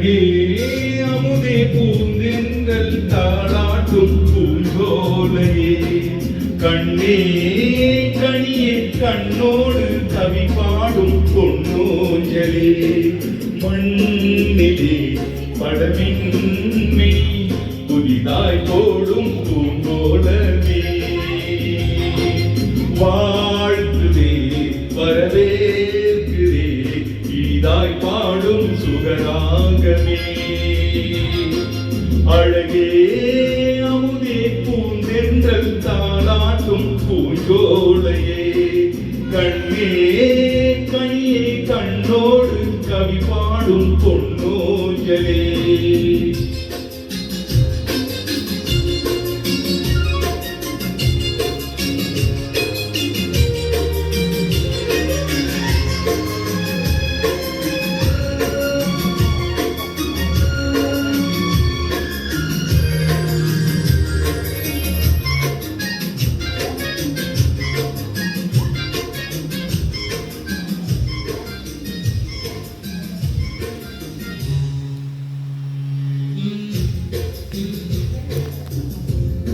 அழகே அமுதே பூந்தென்றல் தாளாட்டும் பூஞ்சோலையே கண்ணே கனியே கண்ணோடு கவி பாடும் பொன்னோஞ்சலே மண்ணிலே படமின்மை புதிதாய் போடும் பூங்கோலமே வாழ்த்துதே வரவேற்குதே இனிதாய் பாடும் சுகராகமே அழகே அமுதே பூந்தென்றல் தாளாட்டும் பூஞ்சோலையே கண்ணே கனியே கண்ணோடு கவி பாடும் பொன்னோஞ்சலே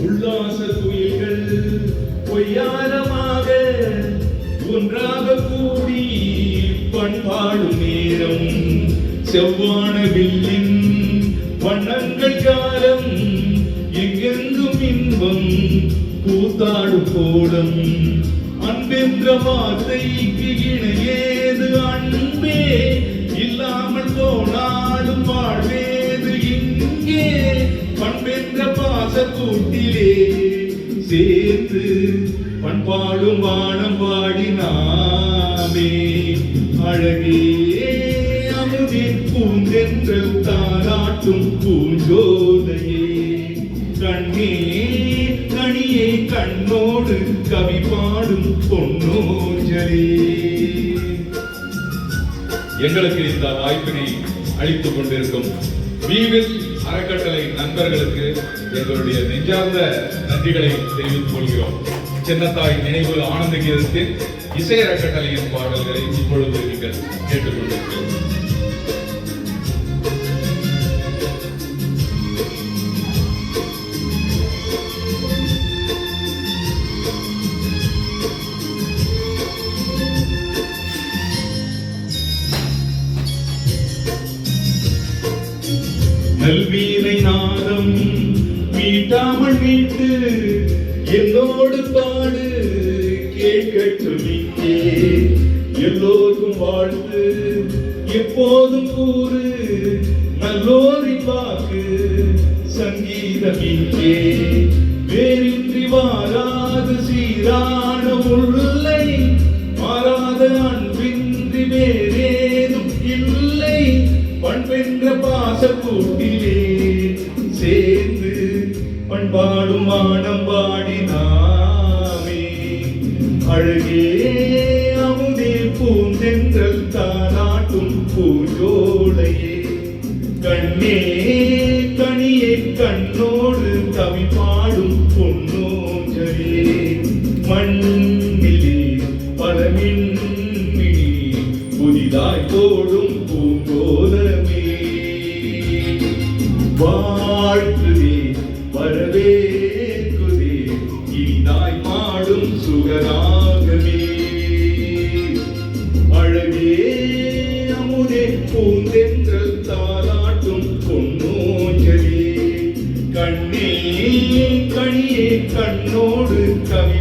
உல்லாச குயில்கள் பொய்யாரமாக ஒன்றாக கூடி பண்பாடும் நேரம் செவ்வான வில்லின் வண்ணங்கள் காலம் எங்கெங்கும் இன்பம் கூத்தாடும் கோலம் அன்பென்ற வார்த்தைக்கு இணையேது அன்பே இல்லாமல் போனாலும் வாழ்வேது இங்கே பண்பென்ற பாசக்கூட்டிலே சேர்த்து பண்பாடும் வானம் பாடினாமே அழகே அமுதே பூந்தென்றல் தாளாட்டும் பூஞ்சோலையே கண்ணே கனியே கண்ணோடு கவி பாடும் பொன்னோஞ்சலே. எங்களுக்கு இந்த வாய்ப்பினை அளித்துக் கொண்டிருக்கும் வீவில் அறக்கட்டளை நண்பர்களுக்கு எங்களுடைய நெஞ்சார்ந்த நன்றிகளை தெரிவித்துக் கொள்கிறோம். சின்னத்தாய் நினைவு ஆனந்த கீதத்தின் இசை அறக்கட்டளையின் பாடல்களை இப்பொழுது நீங்கள் கேட்டுக்கொண்டிருக்கிறோம். நல்வீனை நாதம் மீட்டாமல் மீட்டு என்னோடு பாடு கேட்கட்டும் இங்கே எல்லோரும் வாழ்த்து எப்போதும் கூறு நல்லோரின் வாக்கு சங்கீதம் இங்கே வேறின்றி வாராது சீரான உள்ளை மாறாத அன்பின்றி வேறேதும் இல்லை பண்பென்ற பாசக்கூட்டிலே சேர்ந்து பண்பாடும் வானம் பாடினாமே அழகே அமுதே பூந்தென்றல் தாளாட்டும் பூஞ்சோலையே கண்ணே கனியே கண்ணோடு கவி பாடும் பொன்னோஞ்சலே மண்ணிலே பலமின்மினி புதிதாய் போடும் பூங்கோலமே வாழ்த்துதே வரவேற்குதே இனிதாய் பாடும் சுகராகமே அழகே அமுதே பூந்தென்றல் தாளாட்டும் பொன்னோஞ்சலே கண்ணே கனியே கண்ணோடு கவி